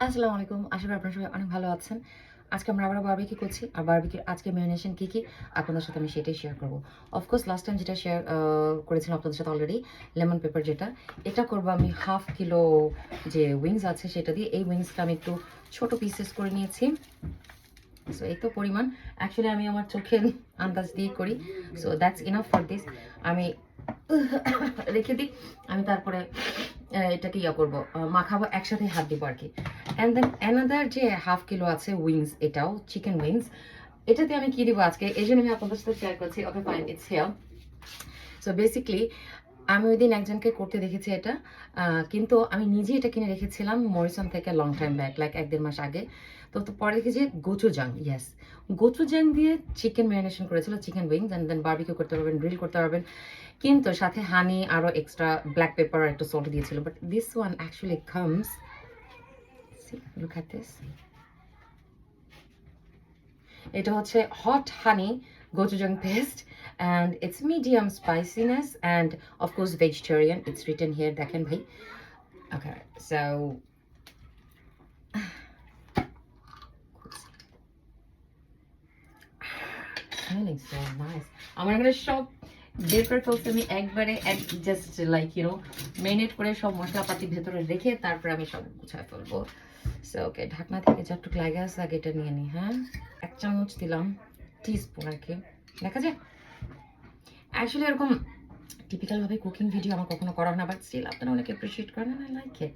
আসসালামু আলাইকুম। আশা করি আপনারা সবাই অনেক ভালো আছেন। আজকে আমরা আবারও বারবিকিউ করছি। আর বারবিকিউর আজকে ম্যারিনেশন কী আপনাদের সাথে আমি সেটাই শেয়ার করব। অফকোর্স লাস্ট টাইম যেটা শেয়ার করেছিলাম আপনাদের সাথে অলরেডি লেমন পেপার যেটা, এটা করবো আমি 1/2 কিলো যে উইংস আছে সেটা দিয়ে। এই উইংসটা আমি একটু ছোট পিসেস করে নিয়েছি। সো এই তো পরিমাণ। অ্যাকচুয়ালি আমি আমার চোখের আন্দাজ দিয়ে করি। So that's enough for this. আমি রেখে দিই, আমি তারপরে এটাকে ইয়া করবো, মাখাবো, একসাথে হাত দিব আর কি। অ্যান্ড দেন অ্যানাদার যে 1/2 কিলো আছে উইংস, এটাও চিকেন উইংস। এটাতে আমি কি দিব আজকে, এই জন্য আমি আপনাদের সাথে শেয়ার করছি। Okay fine, it's here. So basically আমি ওই দিন একজনকে করতে দেখেছি এটা, কিন্তু আমি নিজে এটা কিনে রেখেছিলাম মরিসন থেকে লং টাইম ব্যাক, লাইক 1-1.5 মাস আগে। তো পরে দেখেছি গোচুজাং, ইয়েস, গোচুজাং দিয়ে চিকেন ম্যারিনেশন করেছিল, chicken wings. And then barbecue করতে পারবেন, গ্রিল করতে পারবেন, কিন্তু সাথে হানি আরও এক্সট্রা ব্ল্যাক পেপার আর একটু সল্ট দিয়েছিল। But this one actually comes, look at this. এটা হচ্ছে hot honey gochujang paste and it's medium spiciness and of course vegetarian, it's written here, দেখেন ভাই। Okay, so smelling so nice. আমার এখানে সব বের করে ফেলছি আমি একবারে, just like you know marinate করে সব মশলাপাতি ভেতরে রেখে তারপরে আমি সব গুছায় ফেলবো। সো ওকে, ঢাকনা থেকে যতটুকু লাগে আছে আগে এটা নিয়ে নিই। হ্যাঁ, 1 চামচ দিলাম, টিস্পুন আর কি, দেখা যায়। অ্যাকচুয়ালি এরকম টিপিক্যালভাবে কুকিং ভিডিও আমার কখনো করা হয় না, বাট স্টিল আপনারা অনেকে অ্যাপ্রিসিয়েট করেন, আই লাইক ইট।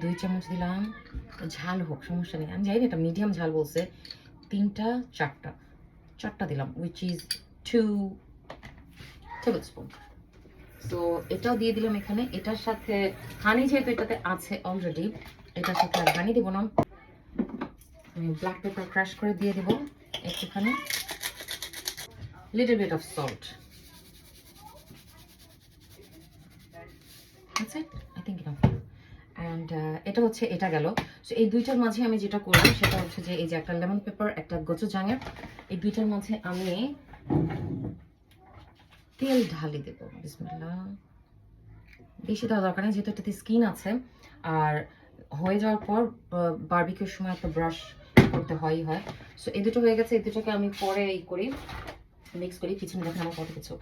2 চামচ দিলাম, ঝাল হোক সমস্যা নেই, আমি জানি না এটা মিডিয়াম ঝাল বলছে। 3টা 4টা দিলাম, which is 2 table spoon. So এটাও দিয়ে দিলাম এখানে। এটার সাথে হানি যেহেতু এটাতে আছে অলরেডি, এটার সাথে আর হানি দিব না, ব্ল্যাক পেপার ক্রাশ করে দিয়ে দিব একটুখানি, little bit of salt. That's it, I think enough. And এটা হচ্ছে, এটা গেল। সো এই দুইটার মাঝে আমি যেটা করব সেটা হচ্ছে যে এই যে একটা লেমন পেপার, একটা গোচুজাংয়ের, এই দুইটার মাঝে আমি তেল ঢালি দেব। বিসমিল্লাহ। বেশি দেওয়া দরকার নেই, যেহেতু এটাতে স্কিন আছে। আর হয়ে যাওয়ার পর বারবিকিউর সময় একটা ব্রাশ করতে হয়। সো এই দুটো হয়ে গেছে, এই দুটোকে আমি পরে এই করি, মিক্স করি। পিছনে দেখেন আমার কত কিছু।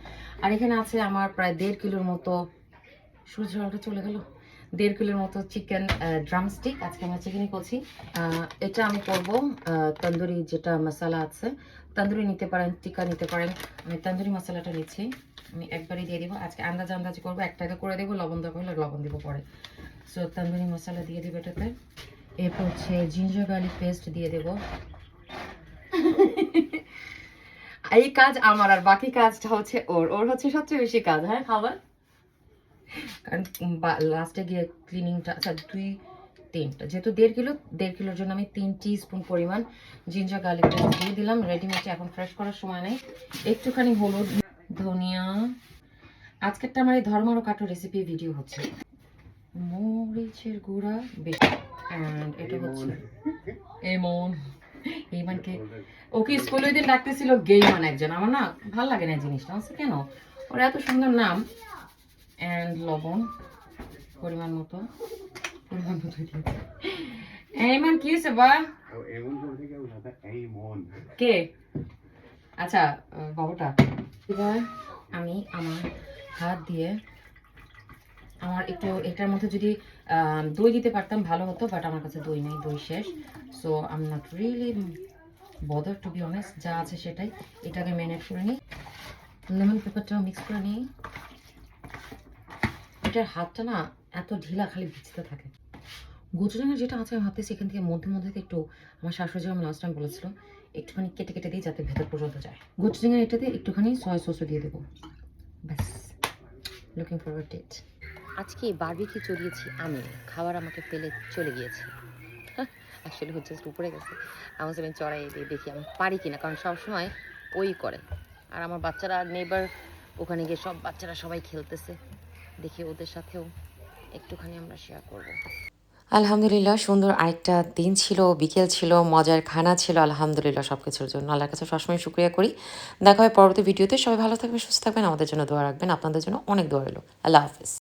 আর এখানে আছে আমার প্রায় 1.5 কিলোর মতো, সূর্য আলোটা চলে গেল, 1.5 কিলোর মতো চিকেন ড্রামস্টিক। আজকে আমরা চিকেনই করছি। এটা আমি করবো তন্দুরি, যেটা মশলা আছে, তন্দুরি নিতে পারেন, টিক্কা নিতে পারেন। আমি তন্দুরি মশলাটা নিচ্ছি, আমি একবারই দিয়ে দিব। আজকে আন্দাজি করবো, একটাকে করে দেবো, লবণ দরকার হলে লবণ দিব পরে। সো তন্দুরি মশলা দিয়ে দিব এটাতে। এরপর হচ্ছে জিঞ্জার গার্লিক পেস্ট দিয়ে দেব। এই কাজ আমার, আর বাকি কাজটা হচ্ছে ওর হচ্ছে সবচেয়ে বেশি কাজ, হ্যাঁ, খাবার। কারণ লাস্টে গিয়ে ক্লিনিংটা, আচ্ছা 2-3টা, যেহেতু 1.5 কিলোর জন্য আমি 3 টিস্পুন পরিমাণ জিঞ্জার গার্লিক পেস্ট দিয়ে দিলাম। রেডিমেডে এখন ফ্রেশ করার সময় নেই। একটুখানি হলুদ, ধনিয়া। আজকেরটা আমার এই ধর্মারও কাটো রেসিপি ভিডিও হচ্ছে। মরিচের গুঁড়া বেশি। অ্যান্ড এটা হচ্ছে এইমানকে, ওকে স্কুলে ওই দিন ডাকতেছিল গেইমান একজন, আমার না ভাল লাগে না জিনিসটা, আছে কেন, ওর এত সুন্দর নাম। অ্যান্ড লবণ পরিমাণ মতো দিয়েছি। এইমান কি হয়েছে বা কে, আচ্ছা বাবুটা। এবার আমি আমার হাত দিয়ে, আমার একটু এটার মধ্যে যদি দই দিতে পারতাম ভালো হতো, বাট আমার কাছে দই নেই, দই শেষ। So I am not really bother to be honest, যা আছে সেটাই। এটাকে ম্যারিনেট করে নিই, লেমন পেপারটাও মিক্স করে নিই। এটার হাতটা না এত ঢিলা, খালি ভিজতে থাকে। গোচুজাংয়ের যেটা আছে আমি ভাবতেছি এখান থেকে মধ্যে একটু, আমার শাশুড়ি আমি লাস্ট টাইম বলেছিল, একটুখানি কেটে দিই যাতে ভেতর পর্যন্ত যায়। গোচুজাংয়ের এটাতে একটুখানি সয়া সসও দিয়ে দেবো, ব্যাস। লুকিং ফরওয়ার্ড ইট। আজকে বারবিকিউ চড়িয়েছি আমি, খাবার আমাকে ফেলে চলে গিয়েছে। অ্যাকচুয়ালি হচ্ছে উপরে গেছে, আমার আমি চড়াই দিয়ে দেখি আমি পারি কিনা, কারণ সবসময় ওই করে। আর আমার বাচ্চারা নেবার ওখানে গিয়ে সব বাচ্চারা সবাই খেলতেছে, দেখি ওদের সাথেও একটুখানি আমরা শেয়ার করবো। আলহামদুলিল্লাহ, সুন্দর আরেকটা দিন ছিল, বিকেল ছিল, মজার খানা ছিল। আলহামদুলিল্লাহ সব কিছুর জন্য আল্লাহর কাছে সবসময় শুকরিয়া করি। দেখা হয় পরবর্তী ভিডিওতে। সবাই ভালো থাকবেন, সুস্থ থাকবেন, আমাদের জন্য দোয়া রাখবেন। আপনাদের জন্য অনেক দোয়া রইল। আল্লাহ হাফিজ।